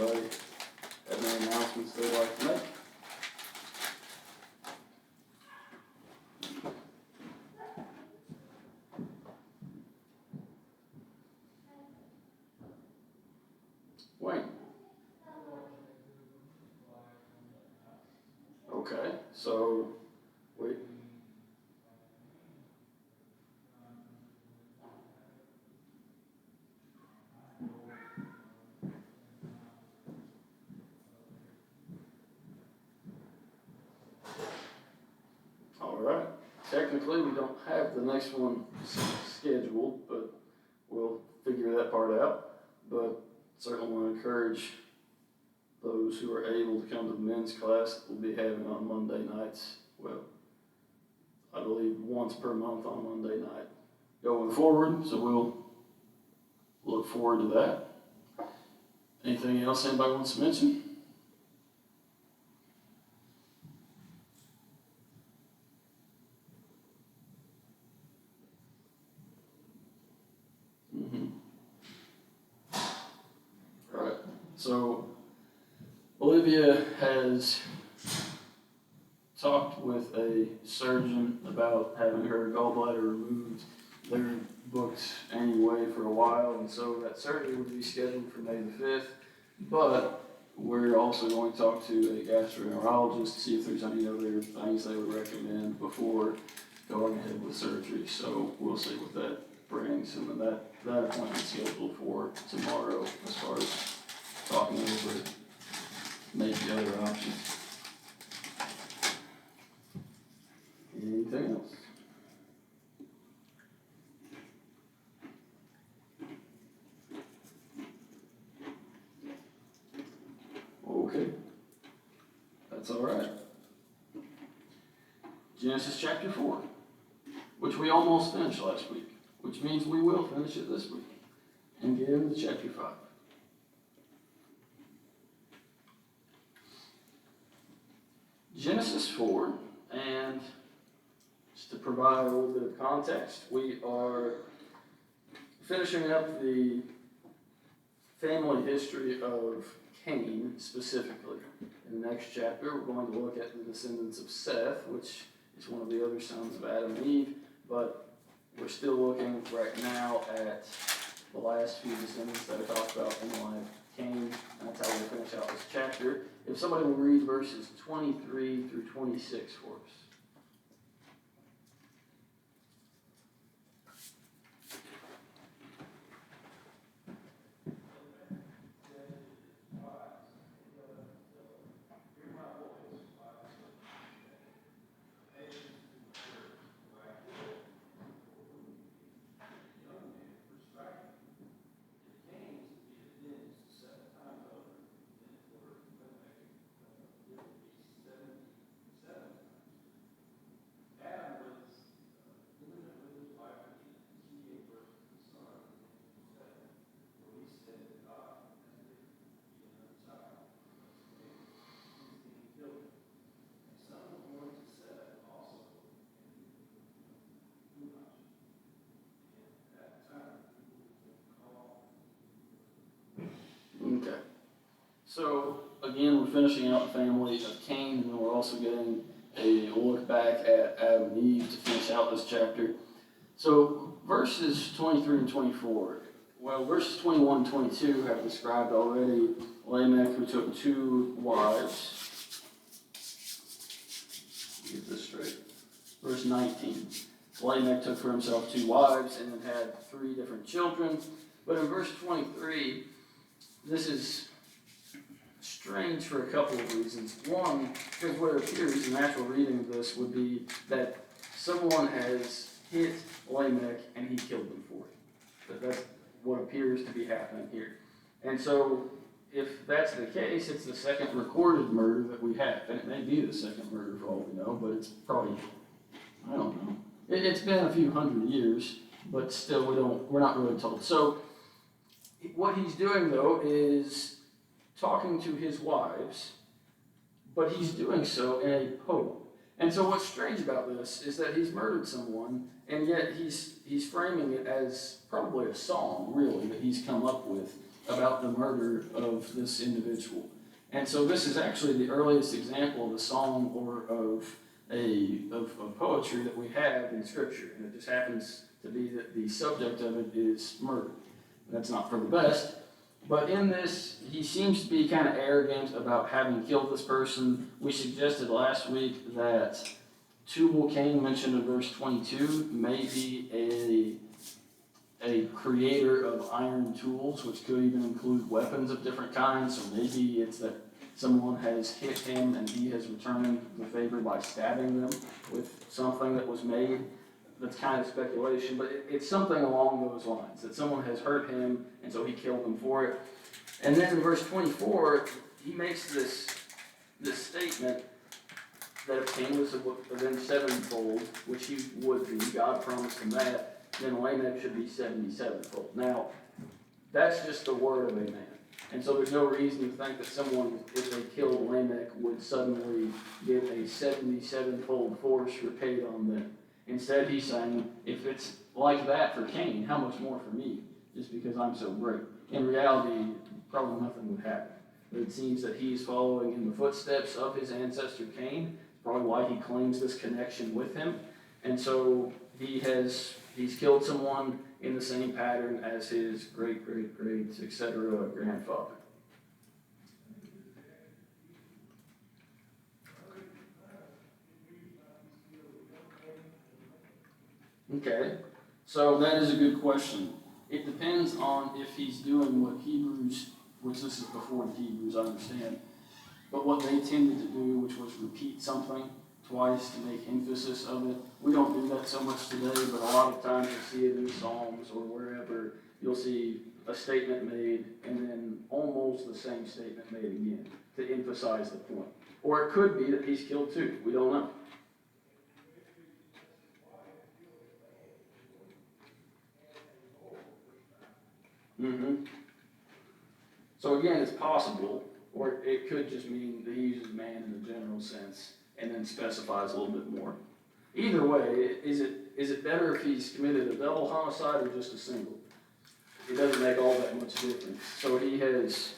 anybody have any announcements they'd like to make? Wayne? Okay, so we. All right. Technically, we don't have the next one scheduled, but we'll figure that part out. But certainly want to encourage those who are able to come to the men's class that we'll be having on Monday nights. Well, I believe once per month on Monday night going forward. So we'll look forward to that. Anything else anybody wants to mention? All right. So Olivia has talked with a surgeon about having her gallbladder removed. They're booked anyway for a while, and so that surgery would be scheduled for May the 5th. But we're also going to talk to a gastroenterologist to see if there's any other things they would recommend before going ahead with surgery. So we'll see what that brings, and then that appointment's scheduled for tomorrow as far as talking over maybe other options. Anything else? Okay, that's all right. Genesis chapter 4, which we almost finished last week, which means we will finish it this week and get into chapter 5. Genesis 4, and just to provide a little bit of context, we are finishing up the family history of Cain specifically. In the next chapter, we're going to look at the descendants of Seth, which is one of the other sons of Adam and Eve, but we're still looking right now at the last few descendants that I talked about in the line of Cain. That's how we'll finish out this chapter. If somebody will read verses 23 through 26 for us. Okay. So, again, we're finishing out the family of Cain, and then we're also getting a look back at Adam and Eve to finish out this chapter. So, verses 23 and 24. Well, verses 21 and 22 have described already Lamech, who took 2 wives. Get this straight. Verse 19. Lamech took for himself 2 wives and then had 3 different children. But in verse 23, this is strange for a couple of reasons. One, because what appears, the natural reading of this would be that someone has hit Lamech and he killed them for it. But that's what appears to be happening here. And so, if that's the case, it's the second recorded murder that we have. And it may be the second murder for all we know, but it's probably, I don't know. It's been a few hundred years, but still we're not really told. So, what he's doing, though, is talking to his wives, but he's doing so in a poem. And so what's strange about this is that he's murdered someone, and yet he's framing it as probably a song, really, that he's come up with. about the murder of this individual. And so this is actually the earliest example of a song or of poetry that we have in Scripture. And it just happens to be that the subject of it is murder. That's not for the best. But in this, he seems to be kind of arrogant about having killed this person. We suggested last week that Tubal Cain, mentioned in verse 22, may be a creator of iron tools, which could even include weapons of different kinds. So maybe it's that someone has hit him and he has returned the favor by stabbing them with something that was made. That's kind of speculation, but it's something along those lines, that someone has hurt him and so he killed them for it. And then in verse 24, he makes this statement that if Cain was avenged sevenfold, which he would be, God promised him that, then Lamech should be 77-fold. Now, that's just the word of a man. And so there's no reason to think that someone, if they killed Lamech, would suddenly get a 77-fold force repaid on them. Instead, he's saying, if it's like that for Cain, how much more for me, just because I'm so great? In reality, probably nothing would happen. But it seems that he's following in the footsteps of his ancestor Cain, probably why he claims this connection with him. And so he's killed someone in the same pattern as his great, etc. grandfather. Okay, so that is a good question. It depends on if he's doing what Hebrews, which this is before the Hebrews, I understand, but what they tended to do, which was repeat something twice to make emphasis of it. We don't do that so much today, but a lot of times you'll see it in the Psalms or wherever. You'll see a statement made and then almost the same statement made again to emphasize the point. Or it could be that he's killed two. We don't know. So again, it's possible, or it could just mean that he uses man in the general sense and then specifies a little bit more. Either way, is it better if he's committed a double homicide or just a single? It doesn't make all that much difference. So he has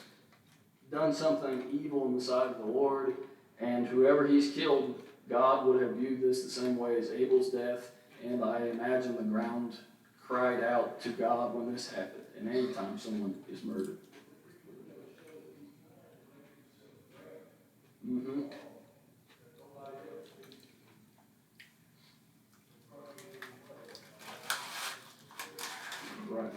done something evil in the sight of the Lord, and whoever he's killed, God would have viewed this the same way as Abel's death, and I imagine the ground cried out to God when this happened, and anytime someone is murdered. Right.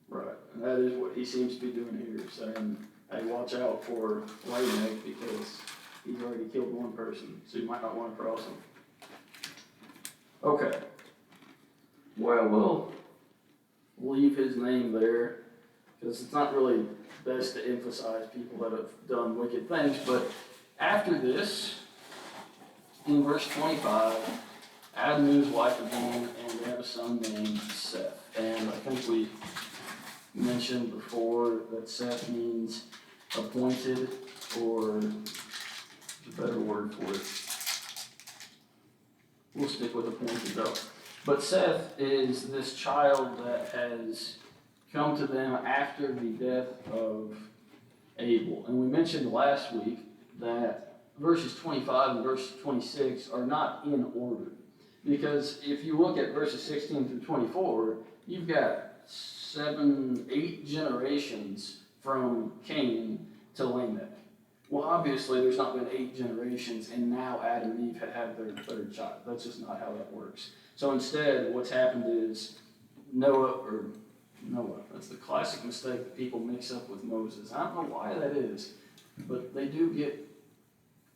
Right. And that is what he seems to be doing here, saying, hey, watch out for Lamech because he's already killed one person, so you might not want to cross him. Okay. Well, we'll leave his name there because it's not really best to emphasize people that have done wicked things. But after this, in verse 25, Adam knew his wife again, and we have a son named Seth. And I think we mentioned before that Seth means appointed, or a better word for it. We'll stick with appointed though. But Seth is this child that has come to them after the death of Abel. And we mentioned last week that verses 25 and verse 26 are not in order. Because if you look at verses 16 through 24, you've got 8 generations from Cain to Lamech. Well, obviously, there's not been 8 generations, and now Adam and Eve had their third child. That's just not how that works. So instead, what's happened is Noah, that's the classic mistake that people mix up with Moses. I don't know why that is, but they do get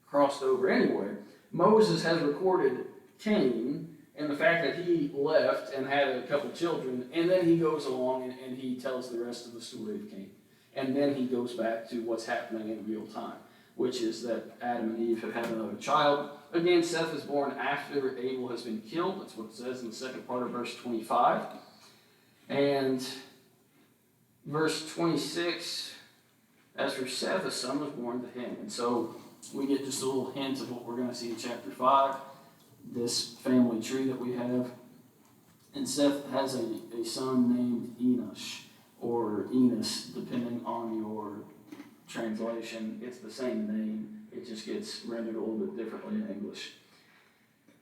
crossed over. Anyway, Moses has recorded Cain and the fact that he left and had a couple children, and then he goes along and he tells the rest of the story of Cain. And then he goes back to what's happening in real time, which is that Adam and Eve have had another child. Again, Seth is born after Abel has been killed. That's what it says in the second part of verse 25. And verse 26 As for Seth, a son was born to him. And so we get just a little hint of what we're going to see in chapter 5, this family tree that we have. And Seth has a son named Enosh, or Enos, depending on your translation. It's the same name. It just gets rendered a little bit differently in English.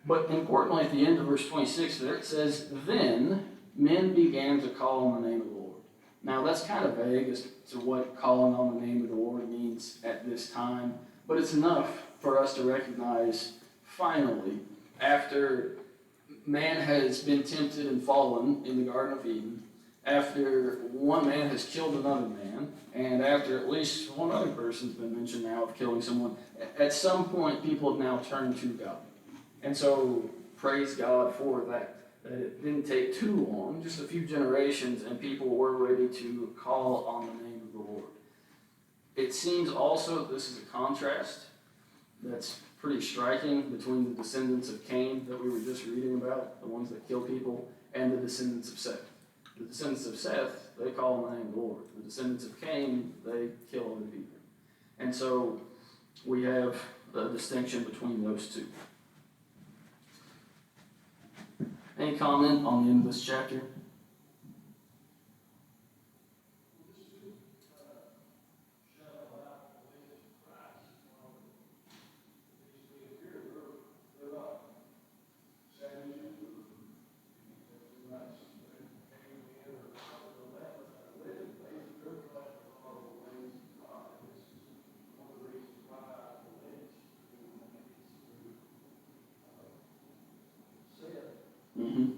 But importantly, at the end of verse 26 there, it says, "Then men began to call on the name of the Lord." Now, that's kind of vague as to what calling on the name of the Lord means at this time, but it's enough for us to recognize, finally, after man has been tempted and fallen in the Garden of Eden, after one man has killed another man, and after at least one other person's been mentioned now of killing someone, at some point people have now turned to God. And so, praise God for that it didn't take too long, just a few generations, and people were ready to call on the name of the Lord. It seems also that this is a contrast that's pretty striking between the descendants of Cain that we were just reading about, the ones that kill people, and the descendants of Seth. The descendants of Seth, they call on the name of the Lord. The descendants of Cain, they kill other people. And so we have a distinction between those two. Any comment on the end of this chapter? Mm-hmm.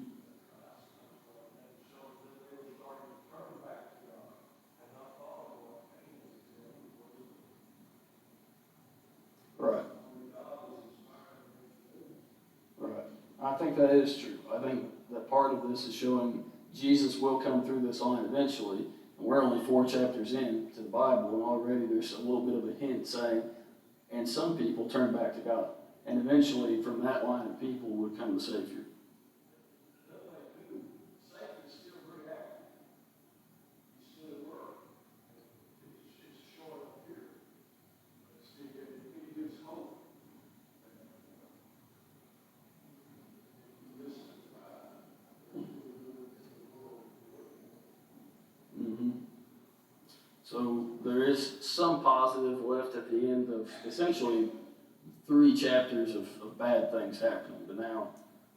Right. Right. I think that is true. I think that part of this is showing Jesus will come through this line eventually. And we're only 4 chapters in to the Bible, and already there's a little bit of a hint saying, and some people turn back to God. And eventually, from that line of people would come the Savior. Mm-hmm. So there is some positive left at the end of essentially 3 chapters of bad things happening. But now,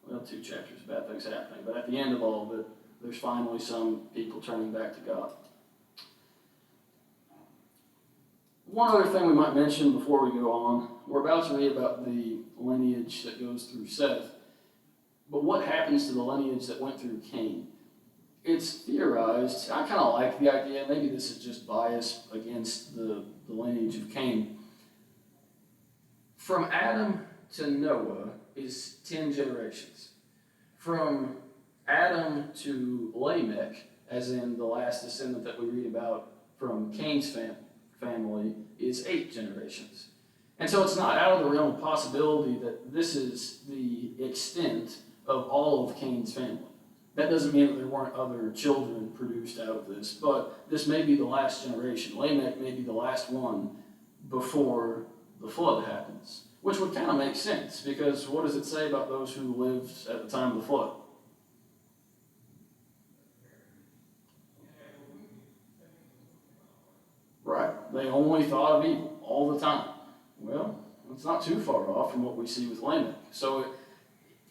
well, 2 chapters of bad things happening. But at the end of all of it, there's finally some people turning back to God. One other thing we might mention before we go on, we're about to read about the lineage that goes through Seth. But what happens to the lineage that went through Cain? It's theorized, I kind of like the idea, maybe this is just bias against the lineage of Cain. From Adam to Noah is 10 generations. From Adam to Lamech, as in the last descendant that we read about from Cain's family, is 8 generations. And so it's not out of the realm of possibility that this is the extent of all of Cain's family. That doesn't mean that there weren't other children produced out of this, but this may be the last generation. Lamech may be the last one before the flood happens, which would kind of make sense, because what does it say about those who lived at the time of the flood? Right. They only thought of evil all the time. Well, it's not too far off from what we see with Lamech. So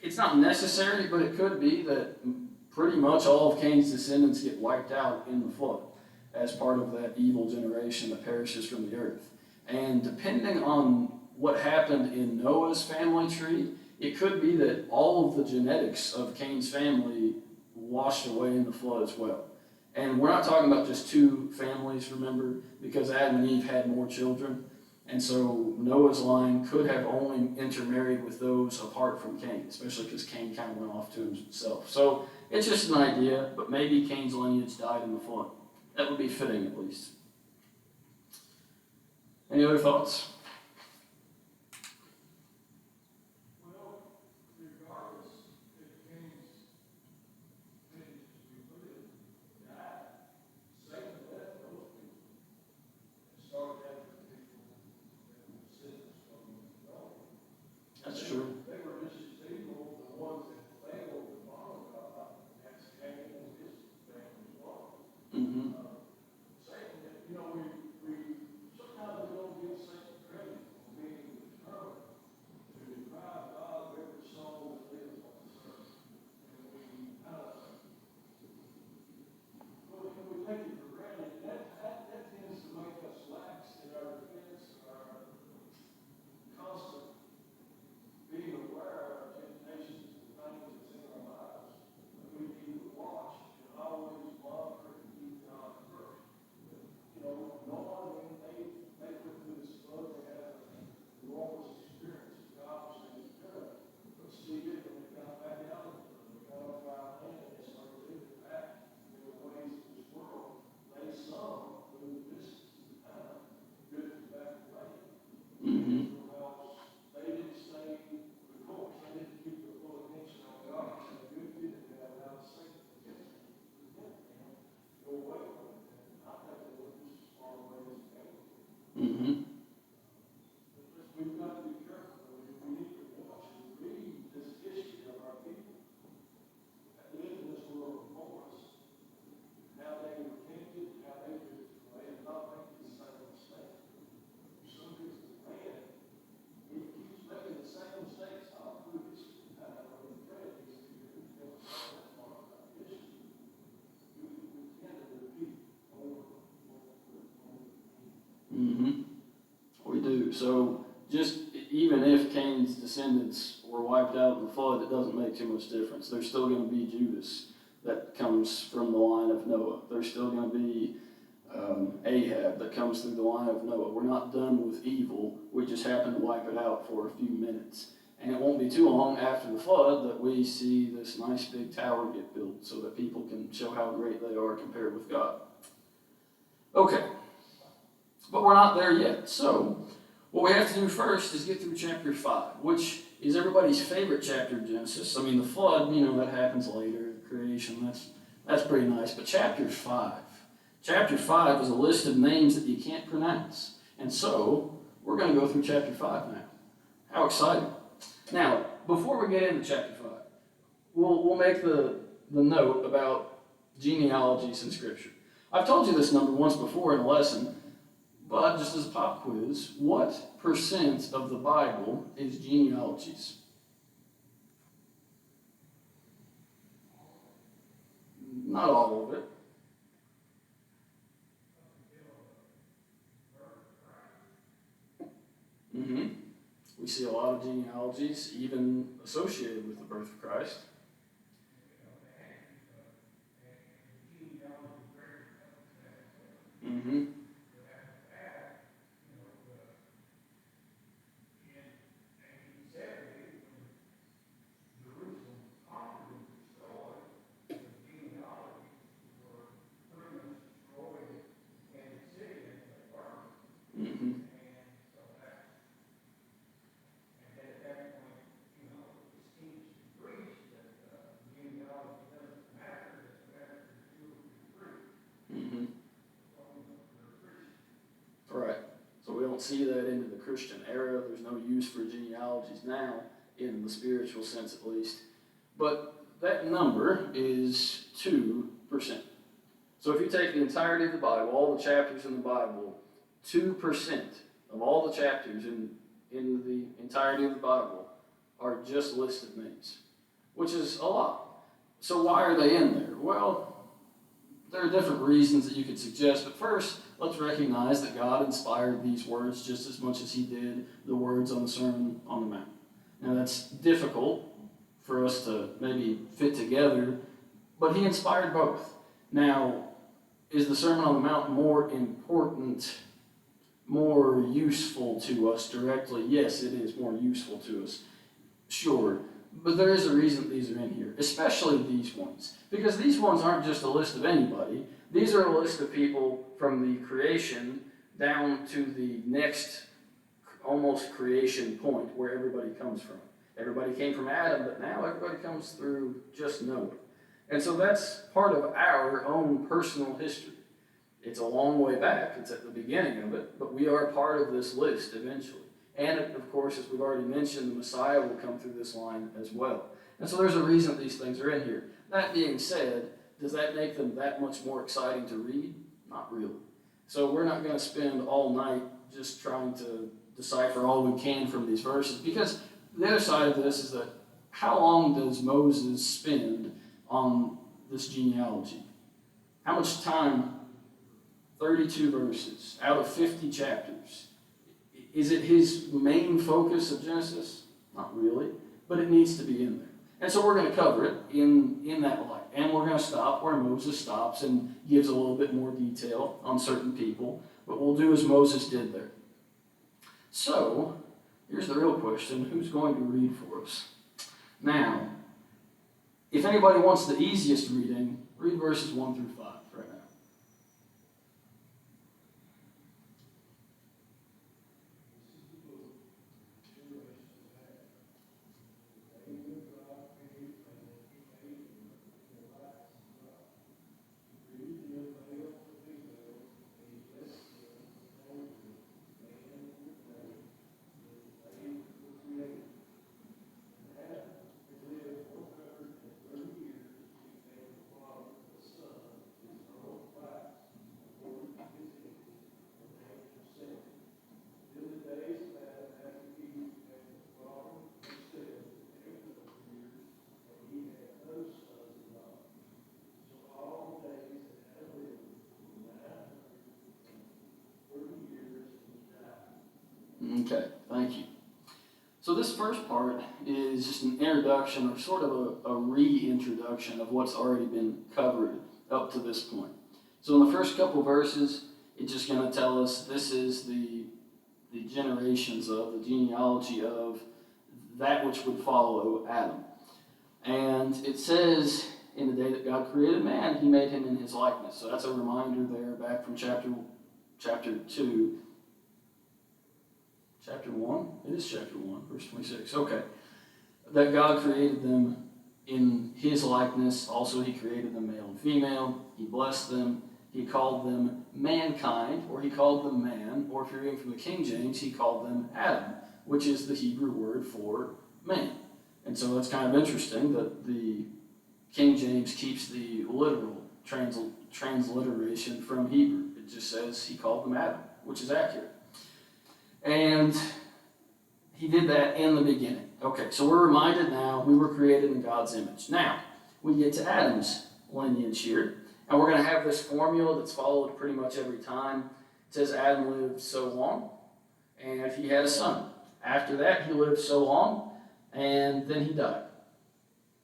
it's not necessary, but it could be that pretty much all of Cain's descendants get wiped out in the flood as part of that evil generation that perishes from the earth. And depending on what happened in Noah's family tree, it could be that all of the genetics of Cain's family washed away in the flood as well. And we're not talking about just 2 families, remember, because Adam and Eve had more children. And so Noah's line could have only intermarried with those apart from Cain, especially because Cain kind of went off to himself. So it's just an idea, but maybe Cain's lineage died in the flood. That would be fitting, at least. Any other thoughts? Mm-hmm. We do. So just even if Cain's descendants were wiped out in the flood, it doesn't make too much difference. There's still going to be Judas that comes from the line of Noah. There's still going to be Ahab that comes through the line of Noah. We're not done with evil. We just happen to wipe it out for a few minutes. And it won't be too long after the flood that we see this nice big tower get built so that people can show how great they are compared with God. Okay. But we're not there yet. So what we have to do first is get through chapter 5, which is everybody's favorite chapter of Genesis. I mean, the flood, that happens later. Creation, that's pretty nice. But chapter 5 is a list of names that you can't pronounce. And so we're going to go through chapter 5 now. How exciting. Now, before we get into chapter 5, we'll make the note about genealogies in Scripture. I've told you this number once before in a lesson, but just as a pop quiz, what percent of the Bible is genealogies? Not all of it. Mm-hmm. We see a lot of genealogies even associated with the birth of Christ. Mm-hmm. Mm-hmm. Mm-hmm. Right. So we don't see that into the Christian era. There's no use for genealogies now, in the spiritual sense at least. But that number is 2%. So if you take the entirety of the Bible, all the chapters in the Bible, 2% of all the chapters in the entirety of the Bible are just listed names, which is a lot. So why are they in there? Well, there are different reasons that you could suggest, but first, let's recognize that God inspired these words just as much as he did the words on the Sermon on the Mount. Now, that's difficult for us to maybe fit together, but he inspired both. Now, is the Sermon on the Mount more important, more useful to us directly? Yes, it is more useful to us. Sure. But there is a reason these are in here, especially these ones. Because these ones aren't just a list of anybody. These are a list of people from the creation down to the next almost creation point where everybody comes from. Everybody came from Adam, but now everybody comes through just Noah. And so that's part of our own personal history. It's a long way back. It's at the beginning of it, but we are part of this list eventually. And, of course, as we've already mentioned, the Messiah will come through this line as well. And so there's a reason these things are in here. That being said, does that make them that much more exciting to read? Not really. So we're not going to spend all night just trying to decipher all we can from these verses, because the other side of this is that how long does Moses spend on this genealogy? How much time? 32 verses out of 50 chapters. Is it his main focus of Genesis? Not really, but it needs to be in there. And so we're going to cover it in that light. And we're going to stop where Moses stops and gives a little bit more detail on certain people, but we'll do as Moses did there. So, here's the real question. Who's going to read for us? Now, if anybody wants the easiest reading, read verses 1 through 5 right now. Okay, thank you. So this first part is just an introduction or sort of a reintroduction of what's already been covered up to this point. So in the first couple verses, it's just going to tell us this is the generations of, the genealogy of that which would follow Adam. And it says, in the day that God created man, he made him in his likeness. So that's a reminder there back from chapter 2. Chapter 1? It is chapter 1, verse 26. Okay. That God created them in his likeness. Also, he created them male and female. He blessed them. He called them mankind, or he called them man, or if you're reading from the King James, he called them Adam, which is the Hebrew word for man. And so that's kind of interesting that the King James keeps the literal transliteration from Hebrew. It just says he called them Adam, which is accurate. And he did that in the beginning. Okay, so we're reminded now we were created in God's image. Now, we get to Adam's lineage here. And we're going to have this formula that's followed pretty much every time. It says Adam lived so long, and he had a son. After that, he lived so long, and then he died.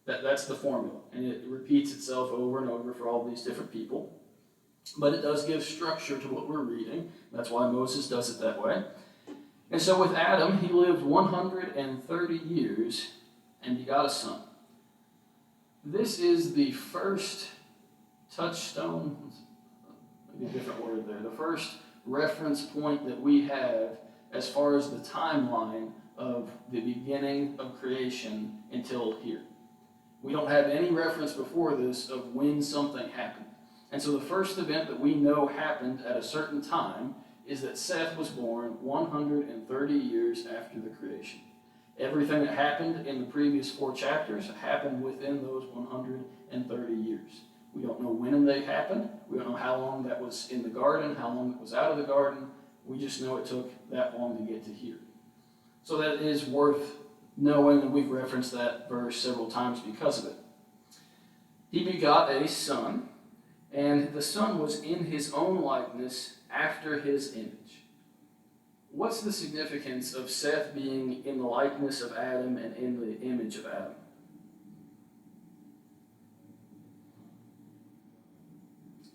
That's the formula. And it repeats itself over and over for all these different people. But it does give structure to what we're reading. That's why Moses does it that way. And so with Adam, he lived 130 years and begot a son. This is the first touchstone, maybe a different word there, the first reference point that we have as far as the timeline of the beginning of creation until here. We don't have any reference before this of when something happened. And so the first event that we know happened at a certain time is that Seth was born 130 years after the creation. Everything that happened in the previous 4 chapters happened within those 130 years. We don't know when they happened. We don't know how long that was in the garden, how long it was out of the garden. We just know it took that long to get to here. So that is worth knowing, and we've referenced that verse several times because of it. He begot a son, and the son was in his own likeness after his image. What's the significance of Seth being in the likeness of Adam and in the image of Adam?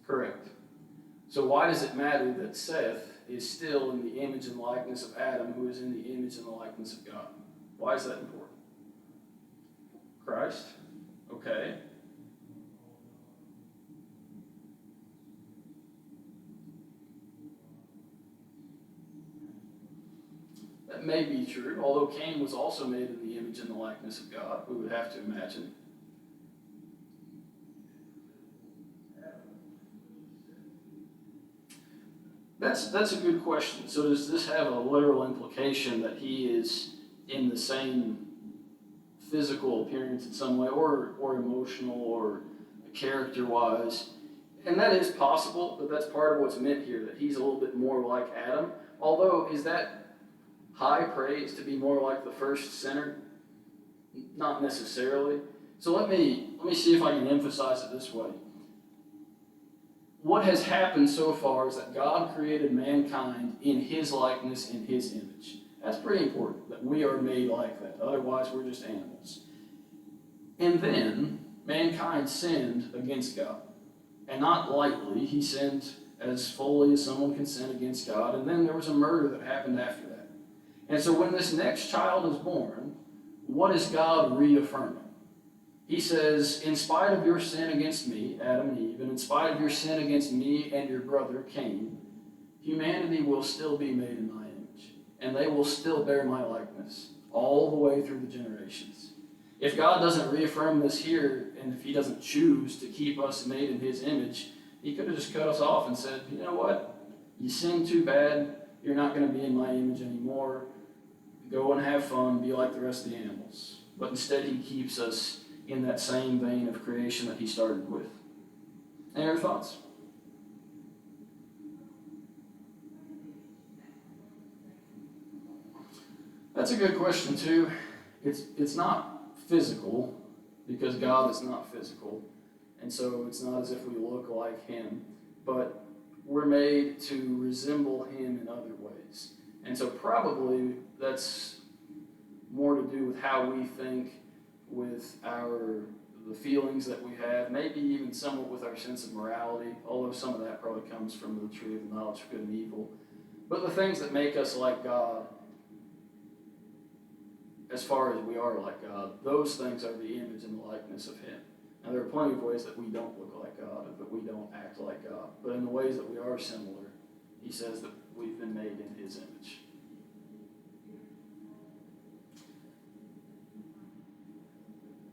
Correct. So why does it matter that Seth is still in the image and likeness of Adam, who is in the image and the likeness of God? Why is that important? Christ? Okay. That may be true, although Cain was also made in the image and the likeness of God, we would have to imagine. That's a good question. So does this have a literal implication that he is in the same physical appearance in some way, or emotional, or character-wise? And that is possible, but that's part of what's meant here, that he's a little bit more like Adam. Although, is that high praise to be more like the first sinner? Not necessarily. So let me see if I can emphasize it this way. What has happened so far is that God created mankind in his likeness, in his image. That's pretty important, that we are made like that. Otherwise, we're just animals. And then, mankind sinned against God. And not lightly, he sinned as fully as someone can sin against God. And then there was a murder that happened after that. And so when this next child is born, what is God reaffirming? He says, in spite of your sin against me, Adam and Eve, and in spite of your sin against me and your brother, Cain, humanity will still be made in my image, and they will still bear my likeness all the way through the generations. If God doesn't reaffirm this here, and if he doesn't choose to keep us made in his image, he could have just cut us off and said, you know what? You sinned too bad. You're not going to be in my image anymore. Go and have fun. Be like the rest of the animals. But instead, he keeps us in that same vein of creation that he started with. Any other thoughts? That's a good question too. It's not physical, because God is not physical, and so it's not as if we look like him, but we're made to resemble him in other ways. And so probably that's more to do with how we think, with the feelings that we have, maybe even somewhat with our sense of morality, although some of that probably comes from the tree of the knowledge of good and evil. But the things that make us like God, as far as we are like God, those things are the image and the likeness of Him. Now, there are plenty of ways that we don't look like God, but we don't act like God. But in the ways that we are similar, He says that we've been made in His image.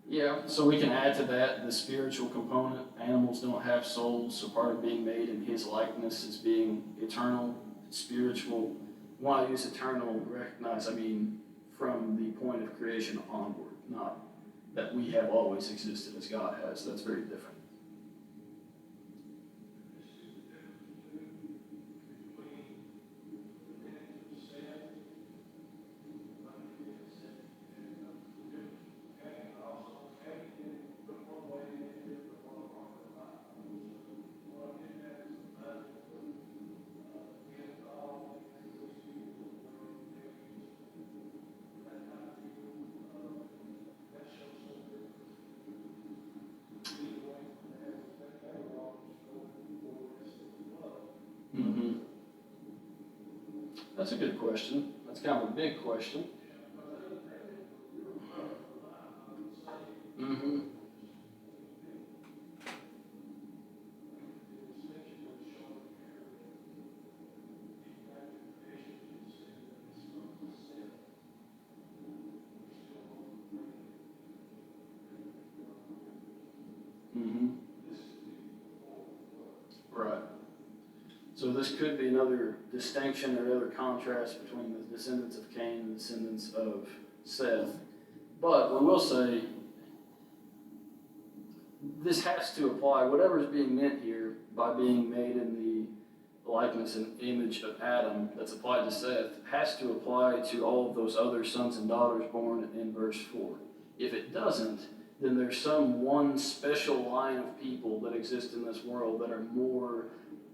Yeah, so we can add to that the spiritual component. Animals don't have souls, so part of being made in His likeness is being eternal, spiritual. When I use eternal, recognize, I mean from the point of creation onward, not that we have always existed as God has. That's very different. Mm-hmm. That's a good question. That's kind of a big question. Mm-hmm. Mm-hmm. Right. So this could be another distinction or another contrast between the descendants of Cain and the descendants of Seth. But we will say this has to apply, whatever is being meant here by being made in the likeness and image of Adam that's applied to Seth has to apply to all of those other sons and daughters born in verse 4. If it doesn't, then there's some one special line of people that exist in this world that are more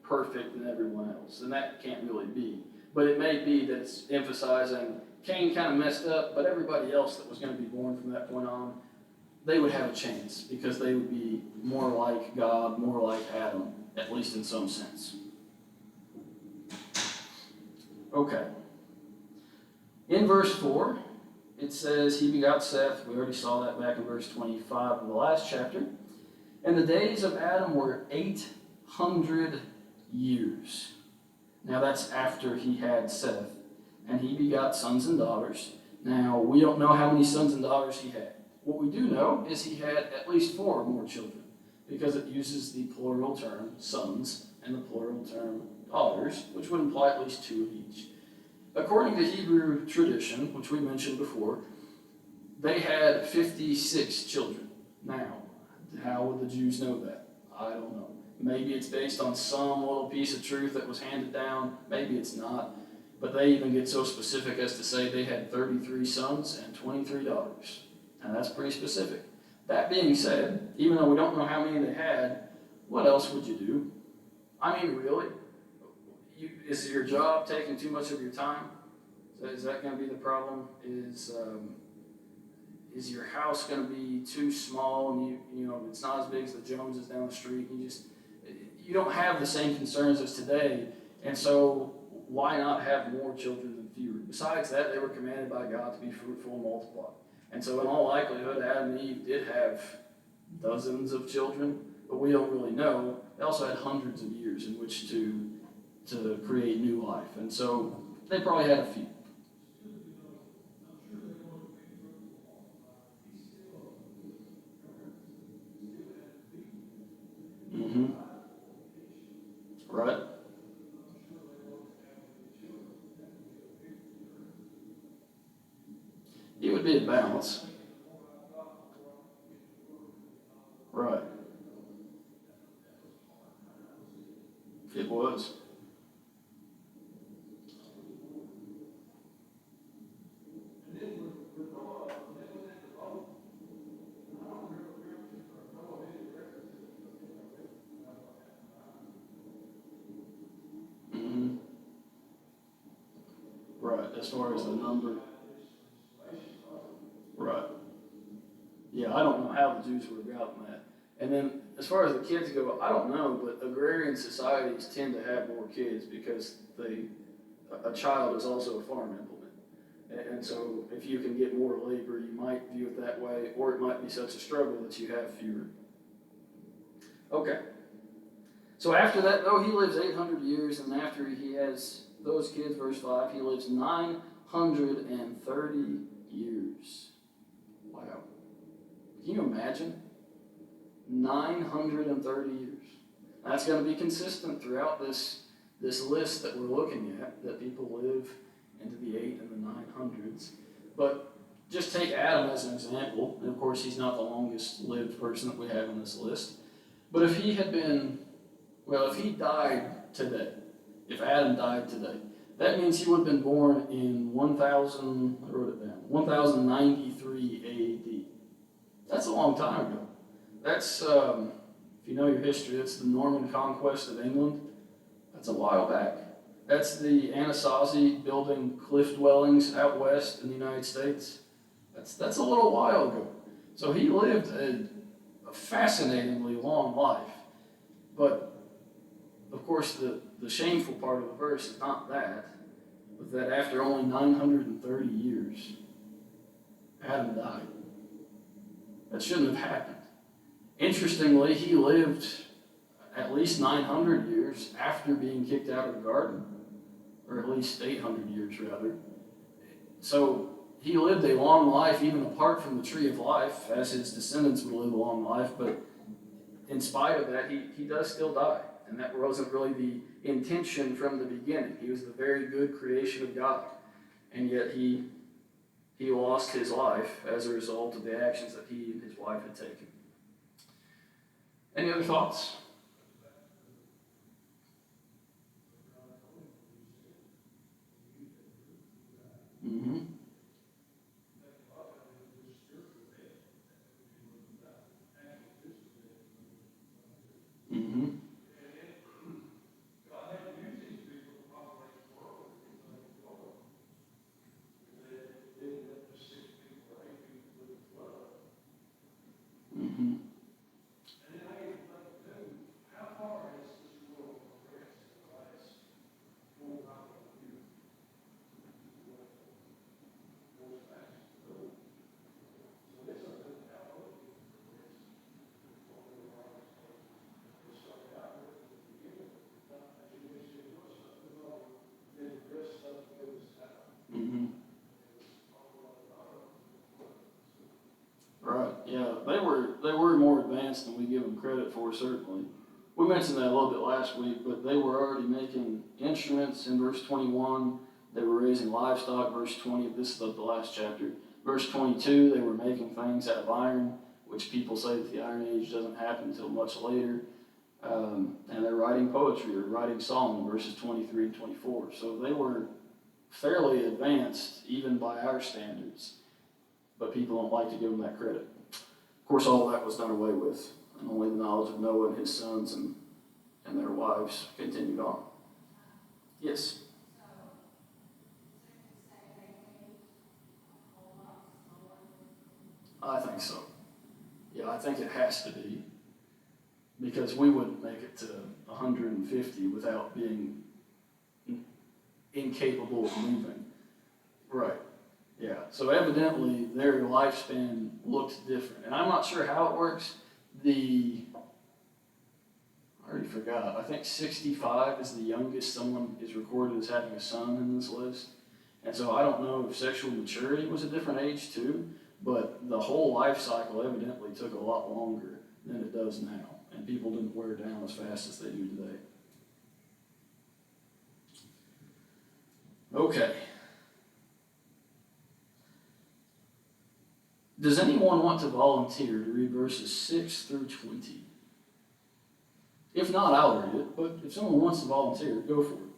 perfect than everyone else, and that can't really be. But it may be that it's emphasizing Cain kind of messed up, but everybody else that was going to be born from that point on, they would have a chance because they would be more like God, more like Adam, at least in some sense. Okay. In verse 4, it says, He begot Seth. We already saw that back in verse 25 of the last chapter. And the days of Adam were 800 years. Now that's after he had Seth. And he begot sons and daughters. Now, we don't know how many sons and daughters he had. What we do know is he had at least 4 more children, because it uses the plural term sons and the plural term daughters, which would imply at least 2 of each. According to Hebrew tradition, which we mentioned before, they had 56 children. Now, how would the Jews know that? I don't know. Maybe it's based on some little piece of truth that was handed down. Maybe it's not. But they even get so specific as to say they had 33 sons and 23 daughters. And that's pretty specific. That being said, even though we don't know how many they had, what else would you do? I mean, really? Is your job taking too much of your time? So is that going to be the problem? Is your house going to be too small and you know it's not as big as the Joneses down the street? You don't have the same concerns as today, and so why not have more children than fewer? Besides that, they were commanded by God to be fruitful and multiply. And so in all likelihood, Adam and Eve did have dozens of children, but we don't really know. They also had hundreds of years in which to create new life. And so they probably had a few. Mm-hmm. Right? It would be a balance. Right. It was. Mm-hmm. Right. as far as the number. Right. Yeah, I don't know how the Jews would have gotten that. And then as far as the kids go, I don't know, but agrarian societies tend to have more kids because a child is also a farm implement. And so if you can get more labor, you might view it that way, or it might be such a struggle that you have fewer. Okay. So after that, though, he lives 800 years, and after he has those kids, verse 5, he lives 930 years. Wow. Can you imagine? 930 years. That's going to be consistent throughout this list that we're looking at, that people live into the 8 and the 900s. But just take Adam as an example. And of course, he's not the longest lived person that we have on this list. But if he had been, if he died today, if Adam died today, that means he would have been born in 1093 AD. That's a long time ago. That's, if you know your history, that's the Norman conquest of England. That's a while back. That's the Anasazi building cliff dwellings out west in the United States. That's a little while ago. So he lived a fascinatingly long life. But, of course, the shameful part of the verse is not that, but that after only 930 years, Adam died. That shouldn't have happened. Interestingly, he lived at least 900 years after being kicked out of the garden, or at least 800 years rather. So he lived a long life even apart from the tree of life, as his descendants would live a long life, but in spite of that, he does still die. And that wasn't really the intention from the beginning. He was the very good creation of God. And yet he lost his life as a result of the actions that he and his wife had taken. Any other thoughts? Mm-hmm. Mm-hmm. Mm-hmm. Mm-hmm. Right. Yeah, they were more advanced than we give them credit for, certainly. We mentioned that a little bit last week, but they were already making instruments in verse 21. They were raising livestock, verse 20. This is the last chapter. Verse 22, they were making things out of iron, which people say that the Iron Age doesn't happen until much later. And they're writing poetry or writing song in verses 23 and 24. So they were fairly advanced, even by our standards. But people don't like to give them that credit. Of course, all that was done away with, and only the knowledge of Noah and his sons and their wives continued on. Yes? I think so. Yeah, I think it has to be, because we wouldn't make it to 150 without being incapable of moving. Right. Yeah, so evidently their lifespan looked different. And I'm not sure how it works. I already forgot, I think 65 is the youngest someone is recorded as having a son in this list. And so I don't know if sexual maturity was a different age too, but the whole life cycle evidently took a lot longer than it does now. And people didn't wear down as fast as they do today. Okay. Does anyone want to volunteer to read verses 6 through 20? If not, I'll read it, but if someone wants to volunteer, go for it.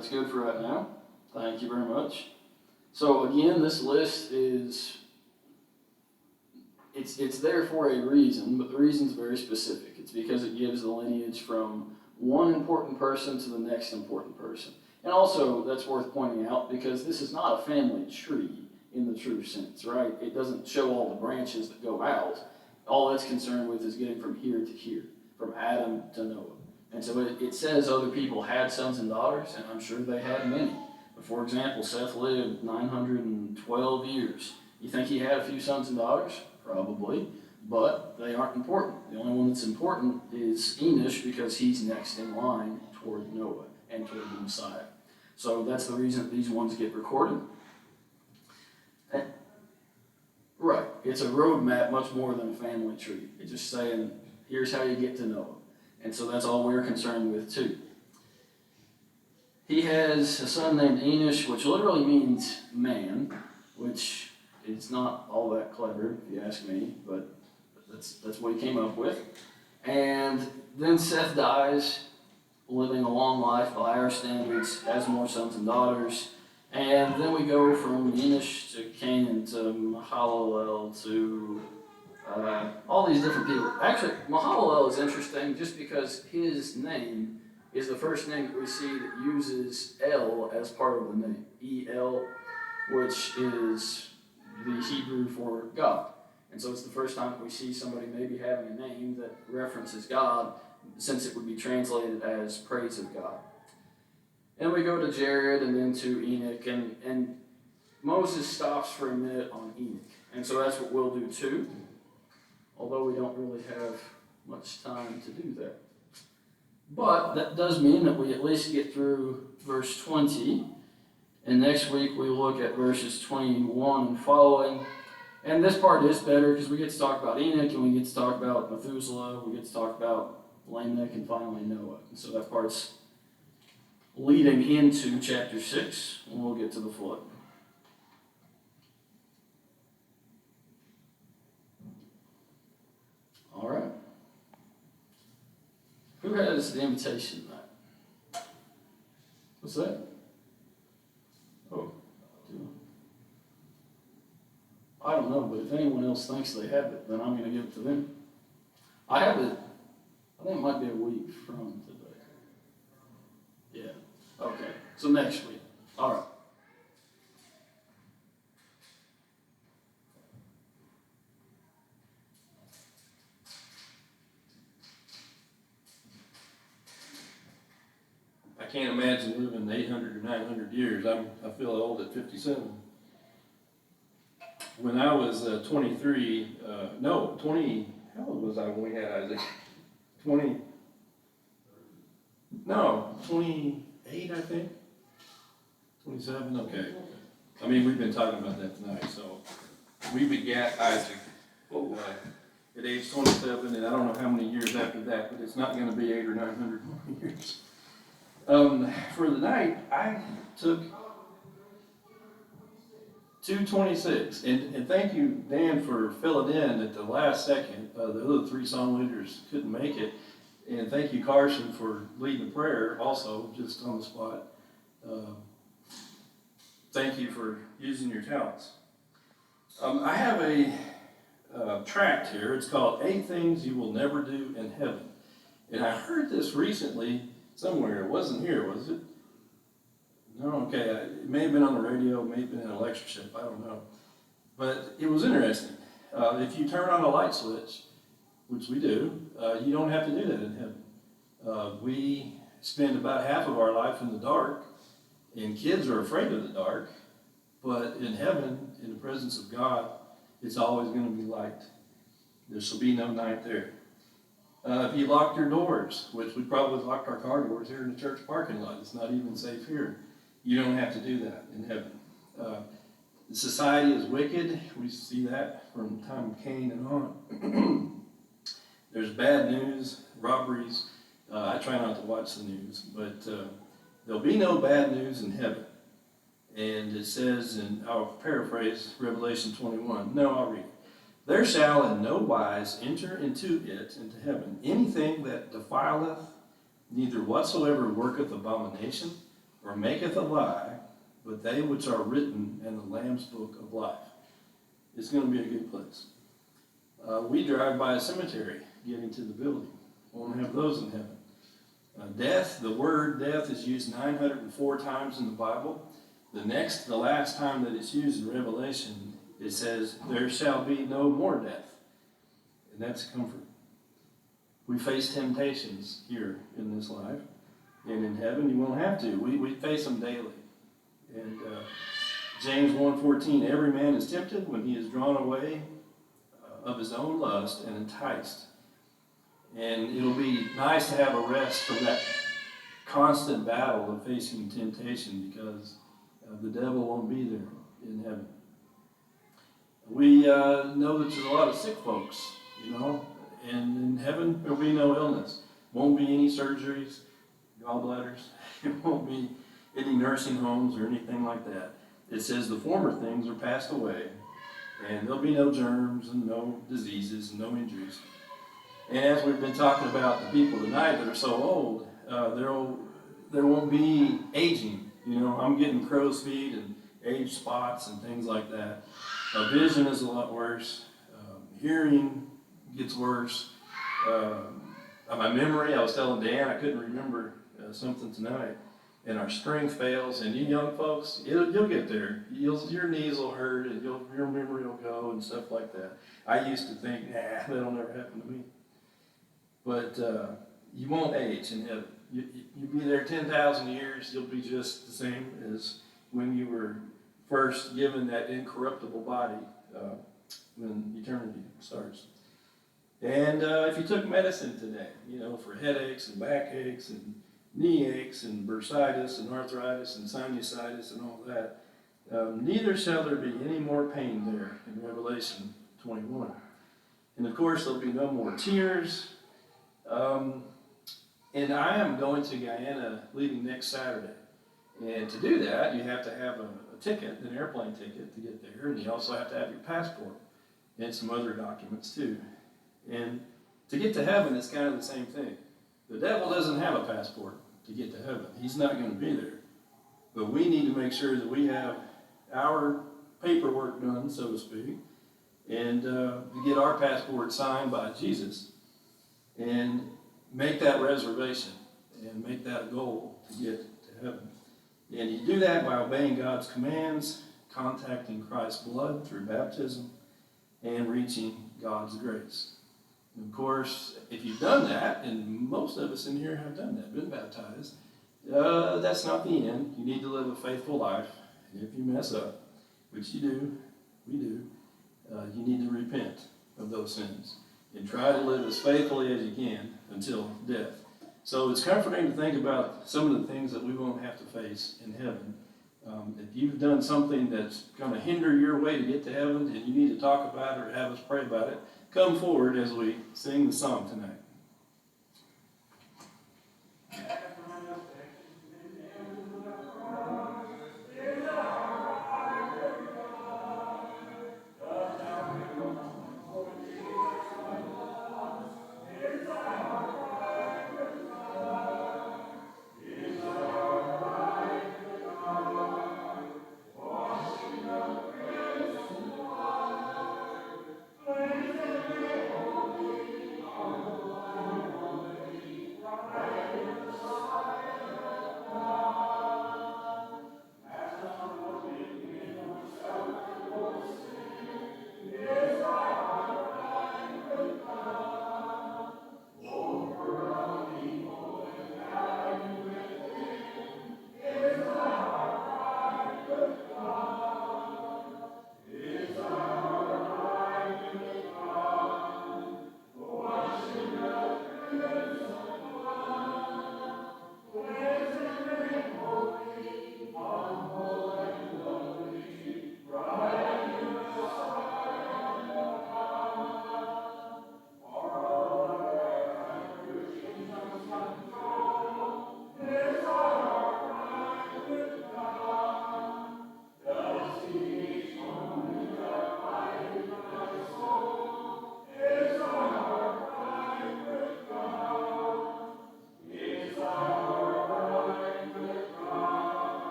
that's good for right now. Thank you very much. So again, this list is, it's there for a reason, but the reason's very specific. It's because it gives the lineage from one important person to the next important person. And also, that's worth pointing out, because this is not a family tree in the true sense, right? It doesn't show all the branches that go out. All it's concerned with is getting from here to here, from Adam to Noah. And so it says other people had sons and daughters, and I'm sure they had many. But for example, Seth lived 912 years. You think he had a few sons and daughters? Probably, but they aren't important. The only one that's important is Enosh, because he's next in line toward Noah and toward the Messiah. So that's the reason that these ones get recorded. Right, it's a roadmap much more than a family tree. It's just saying, here's how you get to Noah. And so that's all we're concerned with too. He has a son named Enosh, which literally means man, which is not all that clever, if you ask me, but that's what he came up with. And then Seth dies, living a long life by our standards, has more sons and daughters. And then we go from Enosh to Canaan to Mahalalel to all these different people. Actually, Mahalalel is interesting just because his name is the first name that we see that uses El as part of the name. E-L, which is the Hebrew for God. And so it's the first time that we see somebody maybe having a name that references God, since it would be translated as praise of God. And we go to Jared and then to Enoch, and Moses stops for a minute on Enoch. And so that's what we'll do too, although we don't really have much time to do that. But that does mean that we at least get through verse 20, and next week we look at verses 21 and following. And this part is better because we get to talk about Enoch, and we get to talk about Methuselah, we get to talk about Lamech, and finally Noah. And so that part's leading into chapter 6, and we'll get to the flood. All right. Who has the invitation tonight? What's that? Oh, I don't know, but if anyone else thinks they have it, then I'm going to give it to them. I have it, I think it might be a week from today. Yeah, okay. So next week. All right. I can't imagine living 800 or 900 years. I feel old at 57. When I was 23, how old was I when we had Isaac? 28, I think. 27, okay. I mean, we've been talking about that tonight. So we begat Isaac at age 27, and I don't know how many years after that, but it's not going to be 800 or 900 more years. For the night, I took 226, and thank you, Dan, for filling in at the last second. The other three song leaders couldn't make it, and thank you, Carson, for leading the prayer also, just on the spot. Thank you for using your talents. I have a tract here. It's called 8 Things You Will Never Do in Heaven, and I heard this recently somewhere. It wasn't here, was it? No, okay. It may have been on the radio, it may have been in a lectureship, I don't know. But it was interesting. If you turn on a light switch, which we do, you don't have to do that in heaven. We spend about half of our life in the dark, and kids are afraid of the dark. But in heaven, in the presence of God, it's always going to be light. There shall be no night there. If you locked your doors, which we probably locked our car doors here in the church parking lot, it's not even safe here. You don't have to do that in heaven. The society is wicked. We see that from the time of Cain and on. There's bad news, robberies. I try not to watch the news, but there'll be no bad news in heaven. And it says, and I'll paraphrase Revelation 21. No, I'll read it. There shall in no wise enter into it, into heaven, anything that defileth, neither whatsoever worketh abomination, or maketh a lie, but they which are written in the Lamb's book of life. It's going to be a good place. We drive by a cemetery getting to the building. Won't have those in heaven. Death, the word death is used 904 times in the Bible. The last time that it's used in Revelation, it says, there shall be no more death. And that's comfort. We face temptations here in this life. And in heaven, you won't have to. We face them daily. And James 1:14, every man is tempted when he is drawn away of his own lust and enticed. And it'll be nice to have a rest from that constant battle of facing temptation, because the devil won't be there in heaven. We know that there's a lot of sick folks, and in heaven there'll be no illness. Won't be any surgeries, gallbladders. It won't be any nursing homes or anything like that. It says the former things are passed away, and there'll be no germs and no diseases and no injuries. And as we've been talking about the people tonight that are so old, there won't be aging. I'm getting crow's feet and age spots and things like that. Vision is a lot worse. Hearing gets worse. My memory, I was telling Dan, I couldn't remember something tonight. And our strength fails. And you young folks, you'll get there. Your knees will hurt and your memory will go and stuff like that. I used to think, that'll never happen to me. But you won't age in heaven. You'll be there 10,000 years. You'll be just the same as when you were first given that incorruptible body when eternity starts. And if you took medicine today, for headaches and backaches and knee aches and bursitis and arthritis and sinusitis and all that, neither shall there be any more pain there in Revelation 21. And of course, there'll be no more tears. And I am going to Guyana leaving next Saturday. And to do that, you have to have a ticket, an airplane ticket to get there. And you also have to have your passport and some other documents too. And to get to heaven, it's kind of the same thing. The devil doesn't have a passport to get to heaven. He's not going to be there. But we need to make sure that we have our paperwork done, so to speak, and to get our passport signed by Jesus and make that reservation and make that a goal to get to heaven. And you do that by obeying God's commands, contacting Christ's blood through baptism, and reaching God's grace. And of course, if you've done that, and most of us in here have done that, been baptized, that's not the end. You need to live a faithful life. And if you mess up, which you do, we do, you need to repent of those sins and try to live as faithfully as you can until death. So it's comforting to think about some of the things that we won't have to face in heaven. If you've done something that's going to hinder your way to get to heaven and you need to talk about it or have us pray about it, come forward as we sing the song tonight.